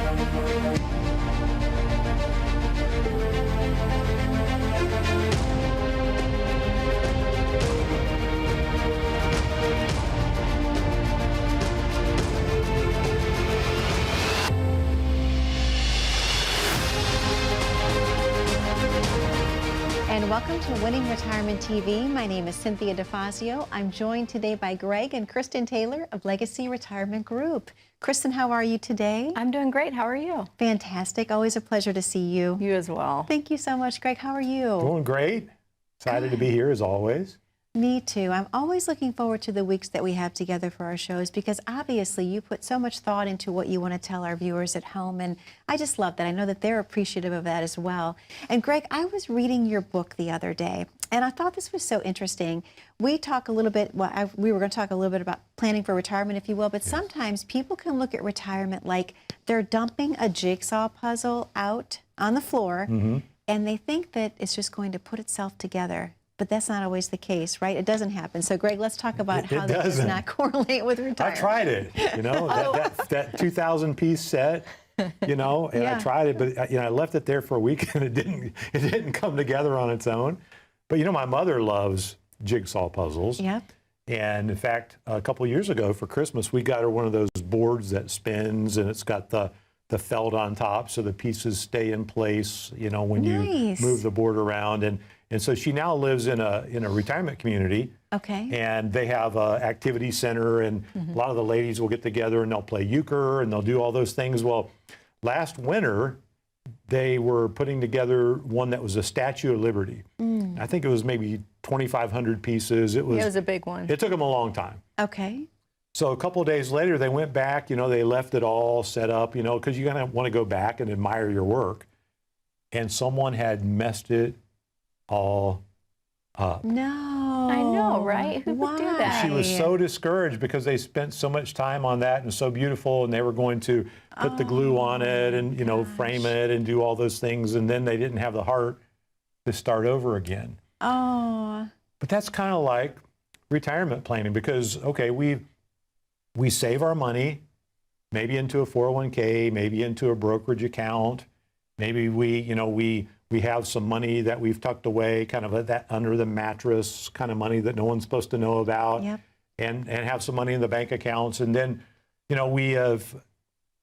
And welcome to Winning Retirement TV. My name is Cynthia DeFazio. I'm joined today by Greg and Kristen Taylor of Legacy Retirement Group. Kristen, how are you today? I'm doing great. How are you? Fantastic. Always a pleasure to see you. You as well. Thank you so much, Greg. How are you? Doing great. Excited to be here as always. Me too. I'm always looking forward to the weeks that we have together for our shows because obviously you put so much thought into what you want to tell our viewers at home, and I just love that. I know that they're appreciative of that as well. And Greg, I was reading your book the other day, and I thought this was so interesting. We talk a little bit, we were going to talk a little bit about planning for retirement, if you will, but sometimes people can look at retirement like they're dumping a jigsaw puzzle out on the floor, and they think that it's just going to put itself together. But that's not always the case, right? It doesn't happen. So, Greg, let's talk about how that does not correlate with retirement. I tried it, you know, that 2,000-piece set, you know, and I tried it, but you know, I left it there for a week and it didn't come together on its own. But you know, my mother loves jigsaw puzzles. Yep. And in fact, a couple of years ago for Christmas, we got her one of those boards that spins and it's got the felt on top so the pieces stay in place, you know, when you move the board around. And so she now lives in a retirement community. Okay. And they have an activity center, and a lot of the ladies will get together and they'll play euchre and they'll do all those things. Well, last winter, they were putting together one that was a Statue of Liberty. I think it was maybe 2,500 pieces. It was a big one. It took them a long time. Okay. So a couple of days later, they went back, you know, they left it all set up, you know, because you're going to want to go back and admire your work. And someone had messed it all up. No. I know, right? Who would do that? She was so discouraged because they spent so much time on that and so beautiful, and they were going to put the glue on it and, you know, frame it and do all those things, and then they didn't have the heart to start over again. Oh. But that's kind of like retirement planning because, okay, we save our money, maybe into a 401k, maybe into a brokerage account, maybe we have some money that we've tucked away, kind of that under the mattress kind of money that no one's supposed to know about, and have some money in the bank accounts. And then, you know, we have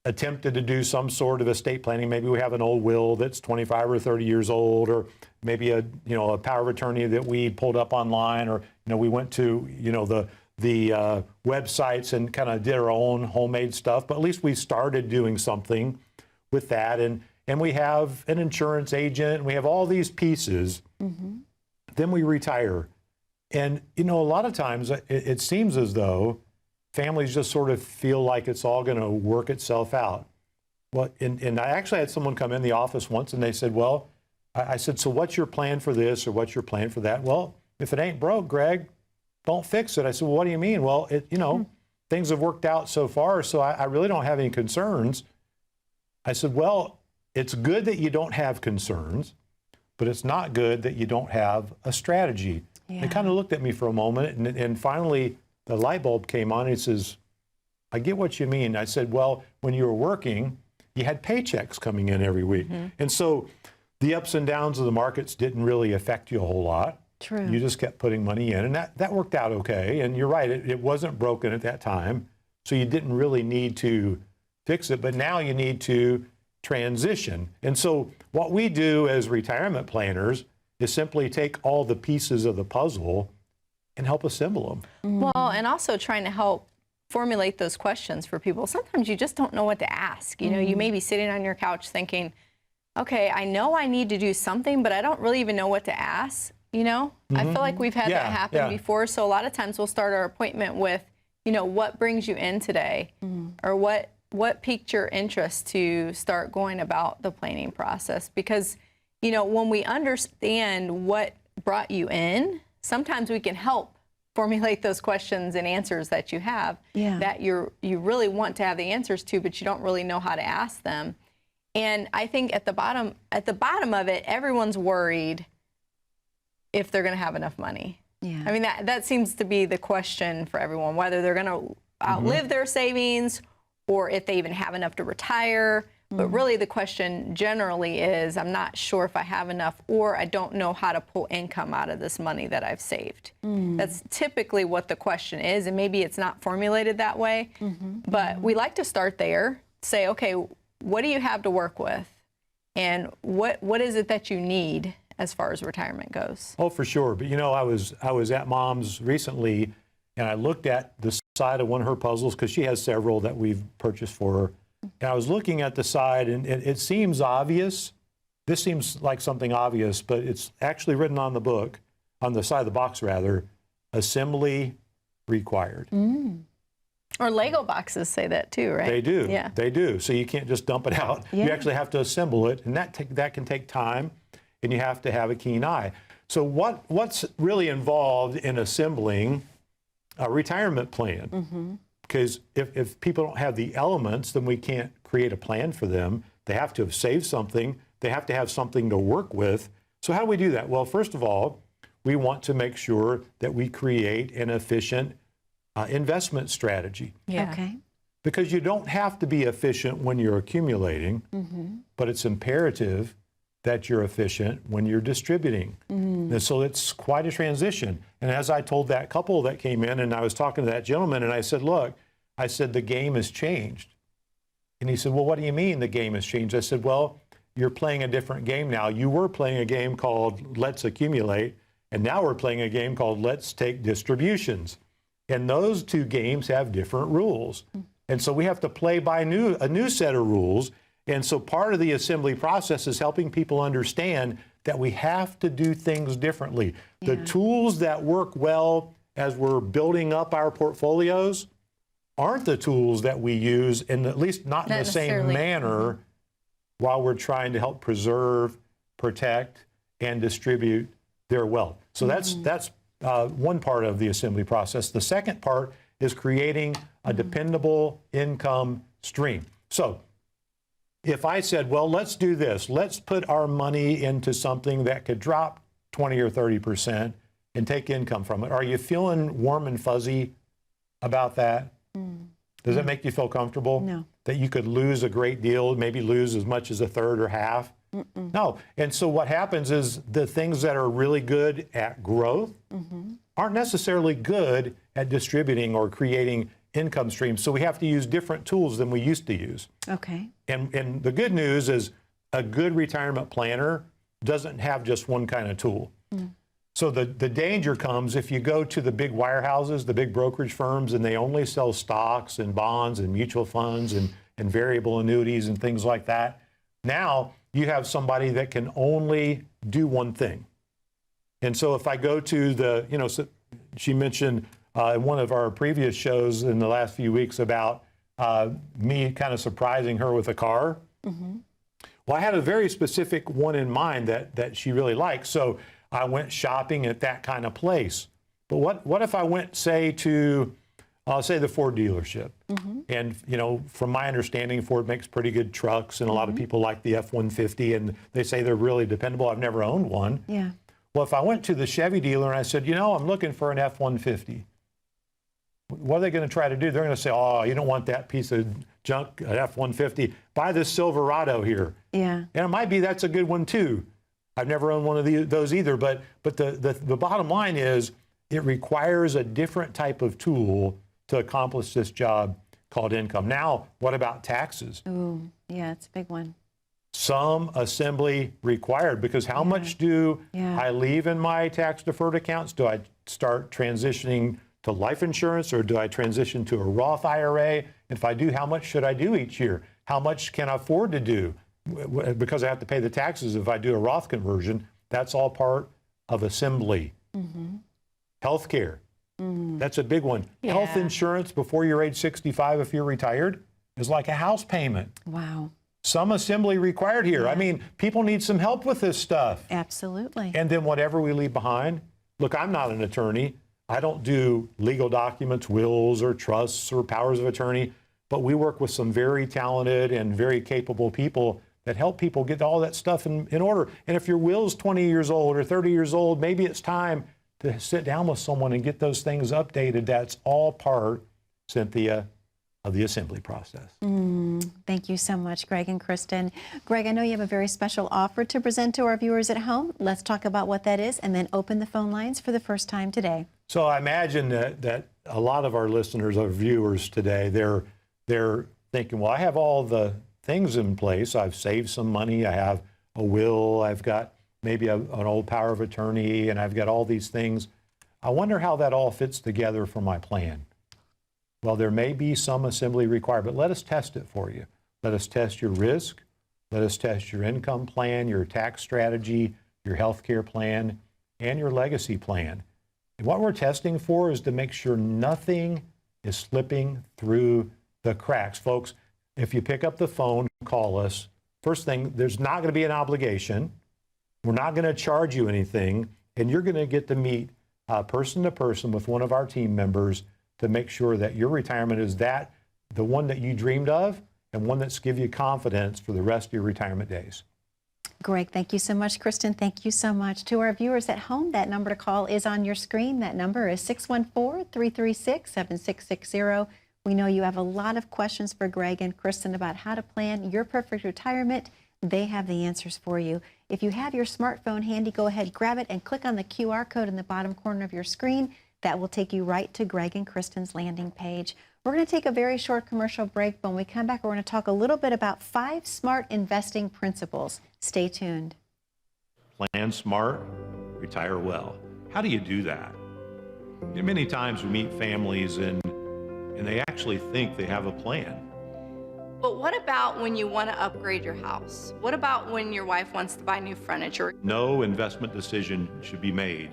attempted to do some sort of estate planning. Maybe we have an old will that's 25 or 30 years old, or maybe a power of attorney that we pulled up online, or, you know, we went to, you know, the websites and kind of did our own homemade stuff. But at least we started doing something with that. And we have an insurance agent, and we have all these pieces. Then we retire. And, you know, a lot of times it seems as though families just sort of feel like it's all going to work itself out. Well, and I actually had someone come in the office once, and they said, well, I said, so what's your plan for this, or what's your plan for that? Well, if it ain't broke, Greg, don't fix it. I said, well, what do you mean? Well, you know, things have worked out so far, so I really don't have any concerns. I said, well, it's good that you don't have concerns, but it's not good that you don't have a strategy. They kind of looked at me for a moment, and finally the light bulb came on, and he says, I get what you mean. I said, well, when you were working, you had paychecks coming in every week. And so the ups and downs of the markets didn't really affect you a whole lot. True. You just kept putting money in, and that worked out okay. And you're right, it wasn't broken at that time, so you didn't really need to fix it, but now you need to transition. And so what we do as retirement planners is simply take all the pieces of the puzzle and help assemble them. Well, and also trying to help formulate those questions for people. Sometimes you just don't know what to ask. You know, you may be sitting on your couch thinking, okay, I know I need to do something, but I don't really even know what to ask. You know, I feel like we've had that happen before. So a lot of times we'll start our appointment with, you know, what brings you in today, or what piqued your interest to start going about the planning process? Because, you know, when we understand what brought you in, sometimes we can help formulate those questions and answers that you have that you really want to have the answers to, but you don't really know how to ask them. And I think at the bottom of it, everyone's worried if they're going to have enough money. I mean, that seems to be the question for everyone, whether they're going to outlive their savings, or if they even have enough to retire. But really the question generally is, I'm not sure if I have enough, or I don't know how to pull income out of this money that I've saved. That's typically what the question is, and maybe it's not formulated that way, but we like to start there, say, okay, what do you have to work with? And what is it that you need as far as retirement goes? Oh, for sure. But I was at Mom's recently, and I looked at the side of one of her puzzles, because she has several that we've purchased for her. And I was looking at the side, and it seems obvious. This seems like something obvious, but it's actually written on the book, on the side of the box rather, assembly required. Or Lego boxes say that too, right? They do. Yeah. They do. So you can't just dump it out. Yeah. You actually have to assemble it, and that can take time, and you have to have a keen eye. So what's really involved in assembling a retirement plan? Because if people don't have the elements, then we can't create a plan for them. They have to have saved something. They have to have something to work with. So how do we do that? Well, first of all, we want to make sure that we create an efficient investment strategy. Yeah. Okay. Because you don't have to be efficient when you're accumulating, but it's imperative that you're efficient when you're distributing. And so it's quite a transition. And as I told that couple that came in, and I was talking to that gentleman, and I said, look, I said, the game has changed. And he said, well, what do you mean the game has changed? I said, well, you're playing a different game now. You were playing a game called Let's Accumulate, and now we're playing a game called Let's Take Distributions. And those two games have different rules. And so we have to play by a new set of rules. And so part of the assembly process is helping people understand that we have to do things differently. The tools that work well as we're building up our portfolios aren't the tools that we use, and at least not in the same necessarily. manner while we're trying to help preserve, protect, and distribute their wealth. So that's one part of the assembly process. The second part is creating a dependable income stream. So if I said, well, let's do this, let's put our money into something that could drop 20 or 30% and take income from it. Are you feeling warm and fuzzy about that? Does that make you feel comfortable? No. That you could lose a great deal, maybe lose as much as a third or half? No. And so what happens is the things that are really good at growth aren't necessarily good at distributing or creating income streams. So we have to use different tools than we used to use. Okay. And the good news is a good retirement planner doesn't have just one kind of tool. So the danger comes if you go to the big wirehouses, the big brokerage firms, and they only sell stocks and bonds and mutual funds and variable annuities and things like that. Now you have somebody that can only do one thing. And so if I go to so she mentioned in one of our previous shows in the last few weeks about me kind of surprising her with a car. Well, I had a very specific one in mind that she really liked. So I went shopping at that kind of place. But what if I went, say, to, say, the Ford dealership? And, from my understanding, Ford makes pretty good trucks, and a lot of people like the F-150, and they say they're really dependable. I've never owned one. Yeah. Well, if I went to the Chevy dealer and I said, I'm looking for an F-150, what are they going to try to do? They're going to say, oh, you don't want that piece of junk, an F-150. Buy this Silverado here. Yeah. And it might be that's a good one, too. I've never owned one of those either. But the bottom line is it requires a different type of tool to accomplish this job called income. Now, what about taxes? Ooh, yeah, it's a big one. Some assembly required, because how much do I leave in my tax deferred accounts? Do I start transitioning to life insurance, or do I transition to a Roth IRA? And if I do, how much should I do each year? How much can I afford to do? Because I have to pay the taxes if I do a Roth conversion. That's all part of assembly. Healthcare, that's a big one. Yeah. Health insurance before you're age 65 if you're retired is like a house payment. Wow. Some assembly required here. I mean, people need some help with this stuff. Absolutely. And then whatever we leave behind. Look, I'm not an attorney. I don't do legal documents, wills or trusts or powers of attorney, but we work with some very talented and very capable people that help people get all that stuff in order. And if your will's 20 years old or 30 years old, maybe it's time to sit down with someone and get those things updated. That's all part, Cynthia, of the assembly process. Thank you so much, Greg and Kristen. Greg, I know you have a very special offer to present to our viewers at home. Let's talk about what that is and then open the phone lines for the first time today. So I imagine that a lot of our listeners, our viewers today, they're thinking, well, I have all the things in place. I've saved some money. I have a will. I've got maybe an old power of attorney, and I've got all these things. I wonder how that all fits together for my plan. Well, there may be some assembly required, but let us test it for you. Let us test your risk. Let us test your income plan, your tax strategy, your health care plan, and your legacy plan. And what we're testing for is to make sure nothing is slipping through the cracks. Folks, if you pick up the phone, call us. First thing, there's not going to be an obligation. We're not going to charge you anything, and you're going to get to meet person to person with one of our team members to make sure that your retirement is the one that you dreamed of and one that's give you confidence for the rest of your retirement days. Greg, thank you so much. Kristen, thank you so much. To our viewers at home, that number to call is on your screen. That number is 614-336-7660. We know you have a lot of questions for Greg and Kristen about how to plan your perfect retirement. They have the answers for you. If you have your smartphone handy, go ahead, grab it, and click on the QR code in the bottom corner of your screen. That will take you right to Greg and Kristen's landing page. We're going to take a very short commercial break. When we come back, we're going to talk a little bit about 5 smart investing principles. Stay tuned. Plan smart, retire well. How do you do that? Many times we meet families and they actually think they have a plan. But what about when you want to upgrade your house? What about when your wife wants to buy new furniture? No investment decision should be made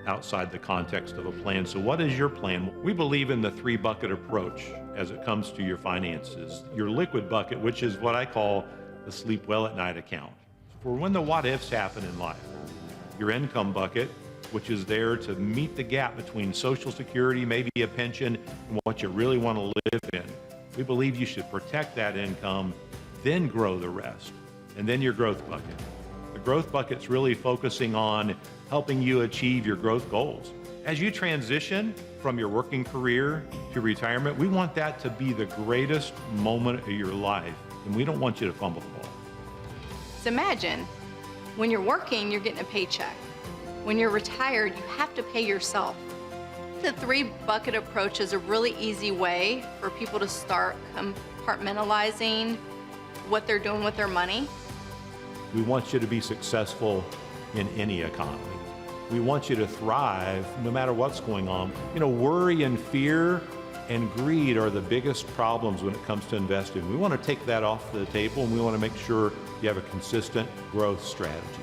outside the context of a plan. So what is your plan? We believe in the 3-bucket approach as it comes to your finances. Your liquid bucket, which is what I call the sleep well at night account, for when the what ifs happen in life. Your income bucket, which is there to meet the gap between Social Security, maybe a pension, and what you really want to live in. We believe you should protect that income, then grow the rest. And then your growth bucket. The growth bucket's really focusing on helping you achieve your growth goals. As you transition from your working career to retirement, we want that to be the greatest moment of your life, and we don't want you to fumble the ball. So imagine, when you're working, you're getting a paycheck. When you're retired, you have to pay yourself. The 3-bucket approach is a really easy way for people to start compartmentalizing what they're doing with their money. We want you to be successful in any economy. We want you to thrive no matter what's going on. You know, worry and fear and greed are the biggest problems when it comes to investing. We want to take that off the table, and we want to make sure you have a consistent growth strategy.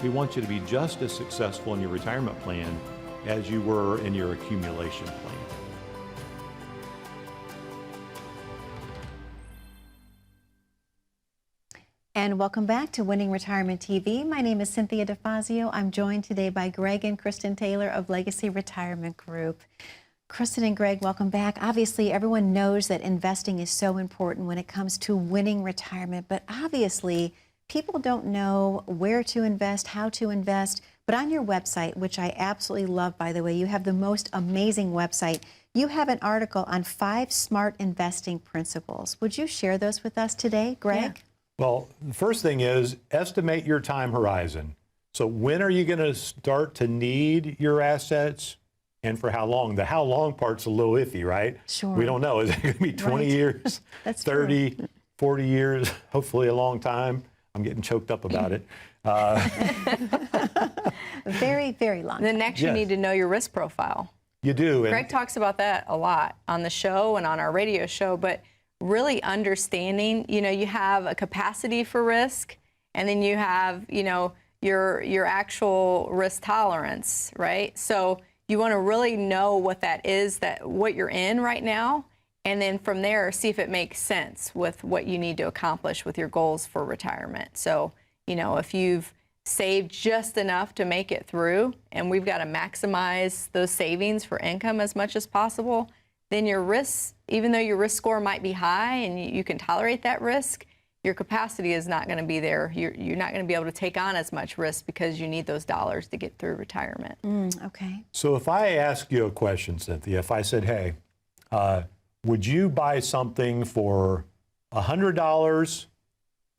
We want you to be just as successful in your retirement plan as you were in your accumulation plan. And welcome back to Winning Retirement TV. My name is Cynthia DeFazio. I'm joined today by Greg and Kristen Taylor of Legacy Retirement Group. Kristen and Greg, welcome back. Obviously, everyone knows that investing is so important when it comes to winning retirement, but obviously, people don't know where to invest, how to invest. But on your website, which I absolutely love, by the way, you have the most amazing website. You have an article on 5 smart investing principles. Would you share those with us today, Greg? Yeah. Well, the first thing is estimate your time horizon. So when are you going to start to need your assets and for how long? The how long part's a little iffy, right? Sure. We don't know. Is it going to be 20 Right. years, That's 30, true. 40 years, hopefully a long time? I'm getting choked up about it. Very, very long. The next, you Yes. need to know your risk profile. You do. And Greg talks about that a lot on the show and on our radio show, but really understanding, you have a capacity for risk, and then you have, your actual risk tolerance, right? So you want to really know what that is, what you're in right now, and then from there, see if it makes sense with what you need to accomplish with your goals for retirement. So, if you've saved just enough to make it through, and we've got to maximize those savings for income as much as possible, then your risk, even though your risk score might be high and you can tolerate that risk, your capacity is not going to be there. You're not going to be able to take on as much risk because you need those dollars to get through retirement. Okay. so if I ask you a question, Cynthia, if I said, hey, would you buy something for $100?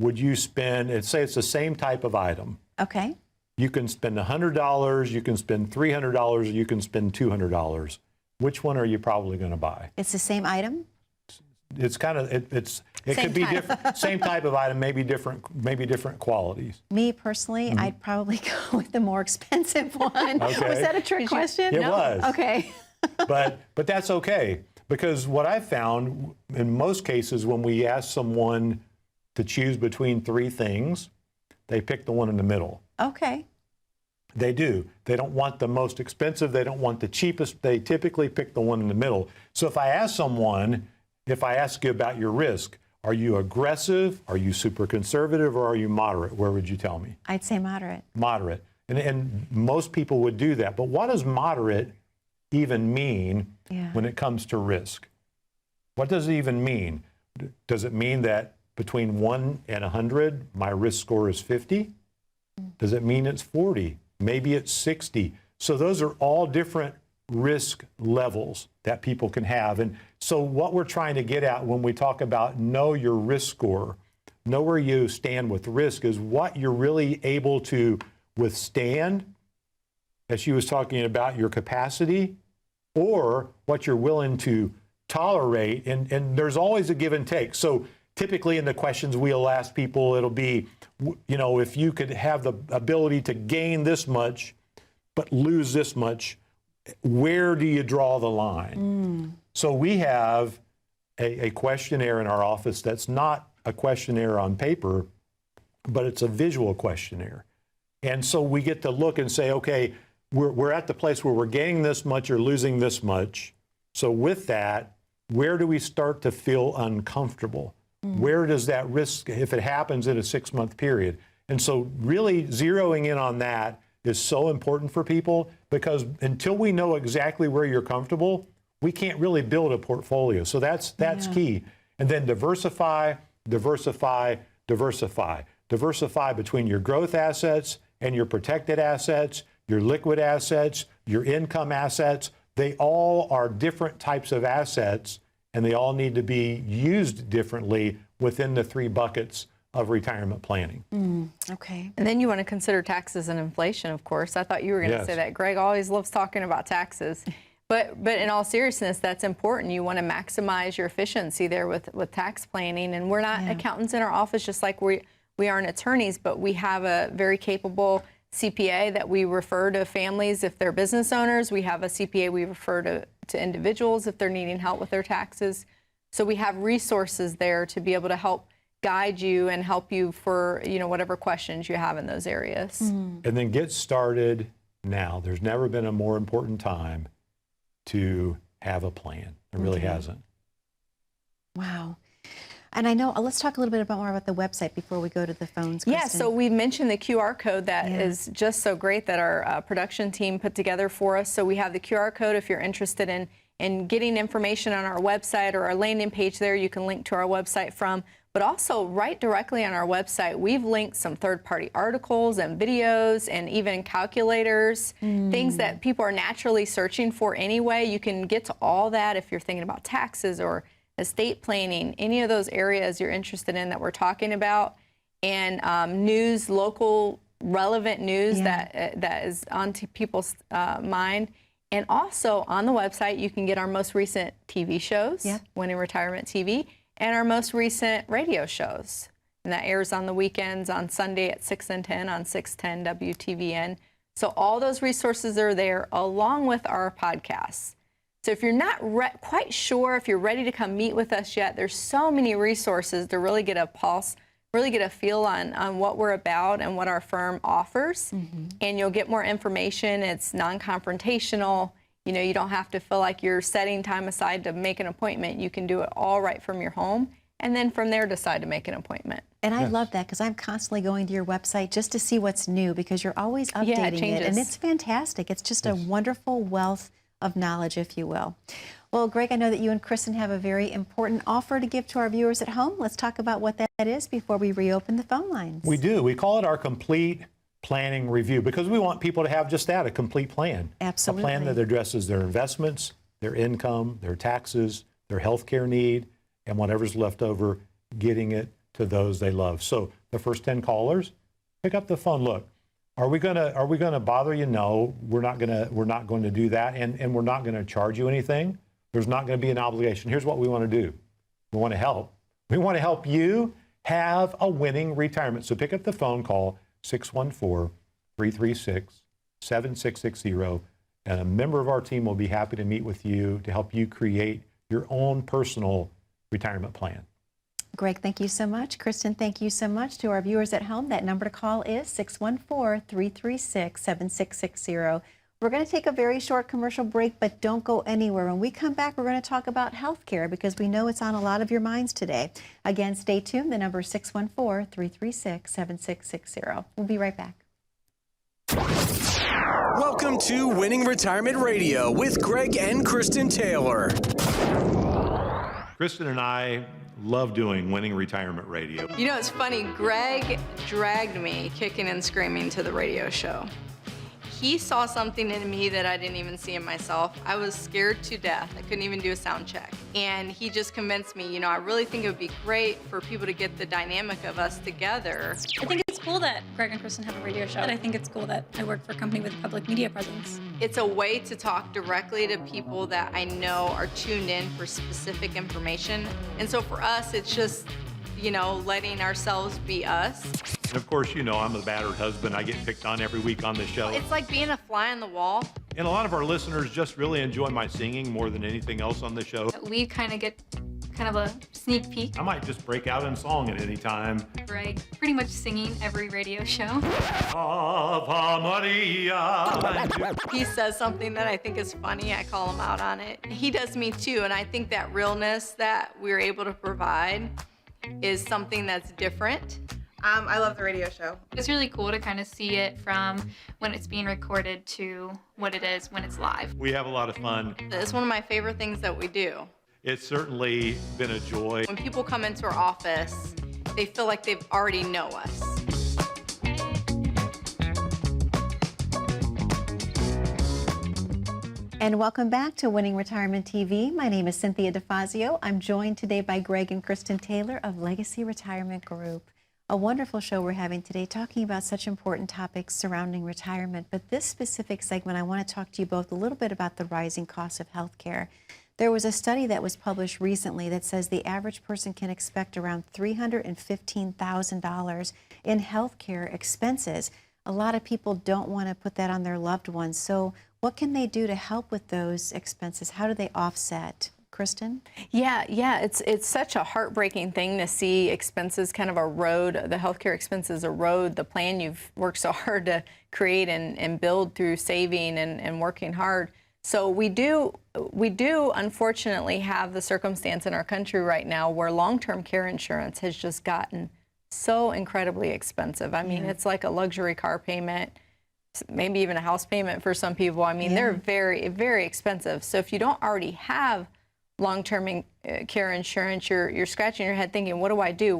Would you spend, let's say it's the same type of item. Okay. You can spend $100, you can spend $300, or you can spend $200. Which one are you probably going to buy? It's the same item? It's kind of, it Same could be type. different, same type of item, maybe different qualities. Me personally, I'd probably go with the more expensive one. Okay. Was that a trick question? It was. Okay. But that's okay, because what I found in most cases when we ask someone to choose between three things, they pick the one in the middle. Okay. They do. They don't want the most expensive. They don't want the cheapest. They typically pick the one in the middle. So if I ask you about your risk, are you aggressive? Are you super conservative? Or are you moderate? Where would you tell me? I'd say moderate. Moderate. And most people would do that. But what does moderate even mean when it comes to risk? What does it even mean? Does it mean that between 1 and 100, my risk score is 50? Does it mean it's 40? Maybe it's 60. So those are all different risk levels that people can have. And so what we're trying to get at when we talk about know your risk score, know where you stand with risk, is what you're really able to withstand, as she was talking about your capacity, or what you're willing to tolerate. And there's always a give and take. So typically in the questions we'll ask people, it'll be, if you could have the ability to gain this much, but lose this much, where do you draw the line? So we have a questionnaire in our office that's not a questionnaire on paper, but it's a visual questionnaire. And so we get to look and say, okay, we're at the place where we're gaining this much or losing this much. So with that, where do we start to feel uncomfortable? Where does that risk, if it happens in a 6-month period? And so really zeroing in on that is so important for people, because until we know exactly where you're comfortable, we can't really build a portfolio. So that's key. And then diversify, diversify, diversify. Diversify between your growth assets and your protected assets, your liquid assets, your income assets. They all are different types of assets, and they all need to be used differently within the 3 buckets of retirement planning. Okay. And then you want to consider taxes and inflation, of course. I thought you were going to Yes. say that. Greg always loves talking about taxes. But in all seriousness, that's important. You want to maximize your efficiency there with tax planning. And we're not accountants in our office, just like we aren't attorneys, but we have a very capable CPA that we refer to families if they're business owners. We have a CPA we refer to individuals if they're needing help with their taxes. So we have resources there to be able to help guide you and help you for whatever questions you have in those areas. And then get started now. There's never been a more important time to have a plan. There really hasn't. Wow. And I know, let's talk a little bit more about the website before we go to the phones, Kristen. Yeah, so we mentioned the QR code that is just so great that our production team put together for us. So we have the QR code if you're interested in getting information on our website or our landing page there, you can link to our website from. But also right directly on our website, we've linked some third-party articles and videos and even calculators, things that people are naturally searching for anyway. You can get to all that if you're thinking about taxes or estate planning, any of those areas you're interested in that we're talking about, and news, local relevant news that is on people's mind. And also on the website, you can get our most recent TV shows, Winning Retirement TV, and our most recent radio shows. And that airs on the weekends on Sunday at 6 and 10 on 610 WTVN. So all those resources are there along with our podcasts. So if you're not quite sure if you're ready to come meet with us yet, there's so many resources to really get a pulse, really get a feel on what we're about and what our firm offers. And you'll get more information. It's non-confrontational. You don't have to feel like you're setting time aside to make an appointment. You can do it all right from your home, and then from there decide to make an appointment. And I love that, because I'm constantly going to your website just to see what's new, because you're always updating it. And it's fantastic. It's just a wonderful wealth of knowledge, if you will. Well, Greg, I know that you and Kristen have a very important offer to give to our viewers at home. Let's talk about what that is before we reopen the phone lines. We do. We call it our complete planning review, because we want people to have just that, a complete plan. Absolutely. A plan that addresses their investments, their income, their taxes, their healthcare need, and whatever's left over, getting it to those they love. So the first 10 callers, pick up the phone. Look, are we gonna bother you? No, we're not going to do that, and we're not going to charge you anything. There's not going to be an obligation. Here's what we want to do. We want to help. We want to help you have a winning retirement. So pick up the phone, call 614-336-7660, and a member of our team will be happy to meet with you to help you create your own personal retirement plan. Greg, thank you so much. Kristen, thank you so much. To our viewers at home, that number to call is 614-336-7660. We're going to take a very short commercial break, but don't go anywhere. When we come back, we're going to talk about health care because we know it's on a lot of your minds today. Again, stay tuned. The number is 614-336-7660. We'll be right back. Welcome to Winning Retirement Radio with Greg and Kristen Taylor. Kristen and I love doing Winning Retirement Radio. You know, it's funny. Greg dragged me kicking and screaming to the radio show. He saw something in me that I didn't even see in myself. I was scared to death. I couldn't even do a sound check. And he just convinced me, you know, I really think it would be great for people to get the dynamic of us together. I think it's cool that Greg and Kristen have a radio show. And I think it's cool that I work for a company with a public media presence. It's a way to talk directly to people that I know are tuned in for specific information. And so for us, it's just, you know, letting ourselves be us. And of course, you know, I'm a battered husband. I get picked on every week on the show. It's like being a fly on the wall. And a lot of our listeners just really enjoy my singing more than anything else on the show. We kind of get kind of a sneak peek. I might just break out in song at any time. Greg pretty much singing every radio show. Ave Maria. He says something that I think is funny. I call him out on it. He does me too. And I think that realness that we're able to provide is something that's different. I love the radio show. It's really cool to kind of see it from when it's being recorded to what it is when it's live. We have a lot of fun. It's one of my favorite things that we do. It's certainly been a joy. When people come into our office, they feel like they already know us. And welcome back to Winning Retirement TV. My name is Cynthia DeFazio. I'm joined today by Greg and Kristen Taylor of Legacy Retirement Group. A wonderful show we're having today talking about such important topics surrounding retirement. But this specific segment, I want to talk to you both a little bit about the rising cost of health care. There was a study that was published recently that says the average person can expect around $315,000 in health care expenses. A lot of people don't want to put that on their loved ones. So what can they do to help with those expenses? How do they offset? Kristen? Yeah, it's such a heartbreaking thing to see expenses kind of erode, the healthcare expenses erode the plan you've worked so hard to create and build through saving and working hard. So we do unfortunately have the circumstance in our country right now where long-term care insurance has just gotten so incredibly expensive. I mean, it's like a luxury car payment, maybe even a house payment for some people. I mean, they're very, very expensive. So if you don't already have long-term care insurance, you're scratching your head thinking, what do I do?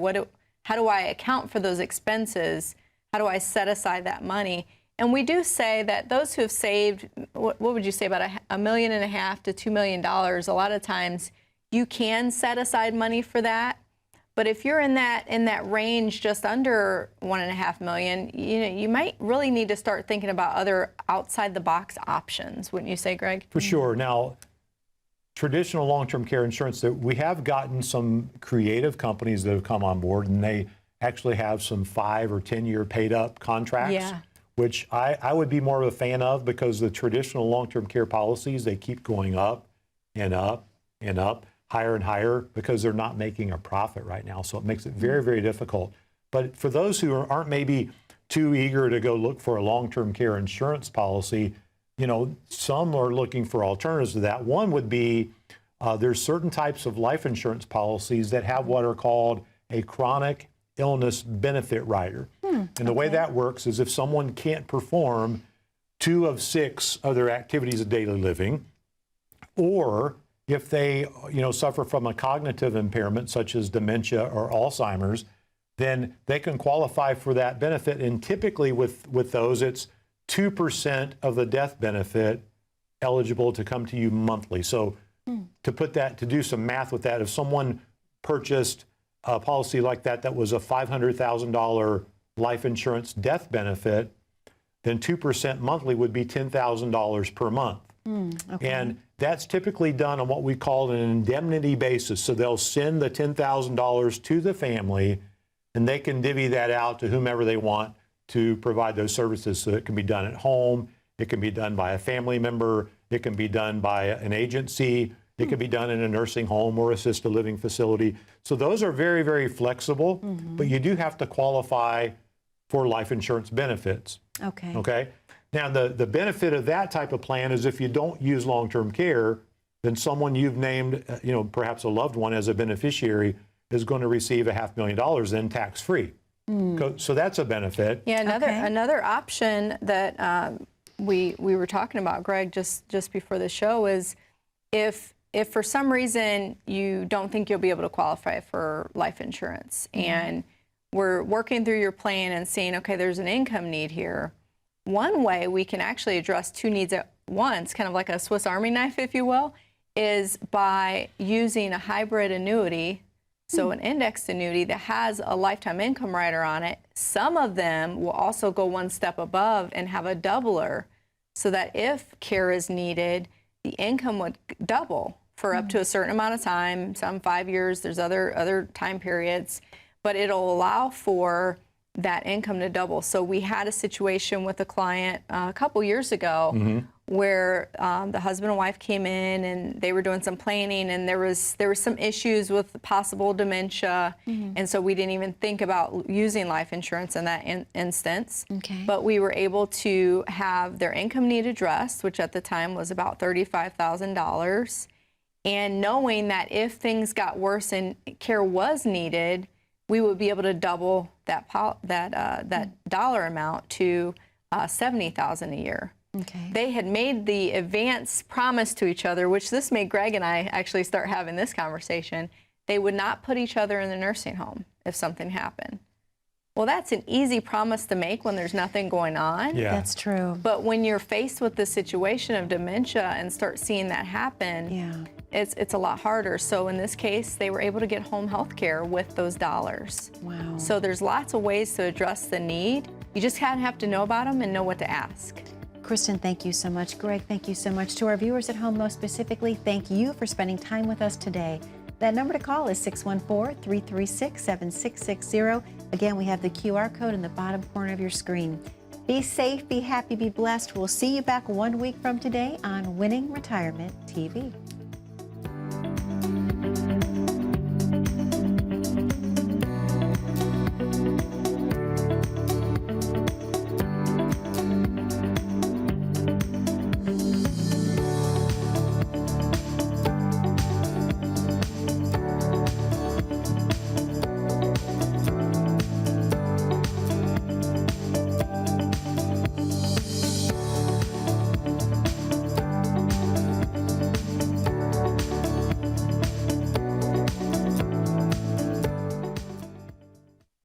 How do I account for those expenses? How do I set aside that money? And we do say that those who have saved, what would you say, about $1.5 million to $2 million, a lot of times you can set aside money for that. But if you're in that range just under $1.5 million, you know, you might really need to start thinking about other outside the box options, wouldn't you say, Greg? For sure. Now, traditional long-term care insurance, that we have gotten some creative companies that have come on board, and they actually have some 5 or 10 year paid up contracts, which I would be more of a fan of, because the traditional long-term care policies, they keep going up and up and up, higher and higher, because they're not making a profit right now. So it makes it very, very difficult. But for those who aren't maybe too eager to go look for a long-term care insurance policy, you know, some are looking for alternatives to that. One would be there's certain types of life insurance policies that have what are called a chronic illness benefit rider. And the way that works is if someone can't perform 2 of 6 of their activities of daily living, or if they, you know, suffer from a cognitive impairment such as dementia or Alzheimer's, then they can qualify for that benefit. And typically with those, it's 2% of the death benefit eligible to come to you monthly. So to do some math with that, if someone purchased a policy like that was a $500,000 life insurance death benefit, then 2% monthly would be $10,000 per month. Okay. And that's typically done on what we call an indemnity basis. So they'll send the $10,000 to the family, and they can divvy that out to whomever they want to provide those services. So it can be done at home, it can be done by a family member, it can be done by an agency, it can be done in a nursing home or assisted living facility. So those are very, very flexible, but you do have to qualify for life insurance benefits. Okay. Okay. Now, the benefit of that type of plan is if you don't use long-term care, then someone you've named, perhaps a loved one as a beneficiary is going to receive $500,000 then tax-free. So that's a benefit. Yeah, Okay. another option that we were talking about, Greg, just before the show is if for some reason you don't think you'll be able to qualify for life insurance, and we're working through your plan and seeing, okay, there's an income need here. One way we can actually address two needs at once, kind of like a Swiss Army knife, if you will, is by using a hybrid annuity, so an indexed annuity that has a lifetime income rider on it. Some of them will also go one step above and have a doubler, so that if care is needed, the income would double for up to a certain amount of time, some 5 years, there's other time periods, but it'll allow for that income to double. So we had a situation with a client a couple years ago where the husband and wife came in and they were doing some planning, and there was some issues with possible dementia, and so we didn't even think about using life insurance in that instance. Okay. But we were able to have their income need addressed, which at the time was about $35,000, and knowing that if things got worse and care was needed, we would be able to double that dollar amount to $70,000 a year. Okay. They had made the advance promise to each other, which this made Greg and I actually start having this conversation. They would not put each other in the nursing home if something happened. Well, that's an easy promise to make when there's nothing going on. Yeah. That's true. But when you're faced with the situation of dementia and start seeing that happen, Yeah. it's a lot harder. So in this case, they were able to get home health care with those dollars. Wow. So there's lots of ways to address the need. You just kind of have to know about them and know what to ask. Kristen, thank you so much. Greg, thank you so much. To our viewers at home, most specifically, thank you for spending time with us today. That number to call is 614-336-7660. Again, we have the QR code in the bottom corner of your screen. Be safe, be happy, be blessed. We'll see you back 1 week from today on Winning Retirement TV.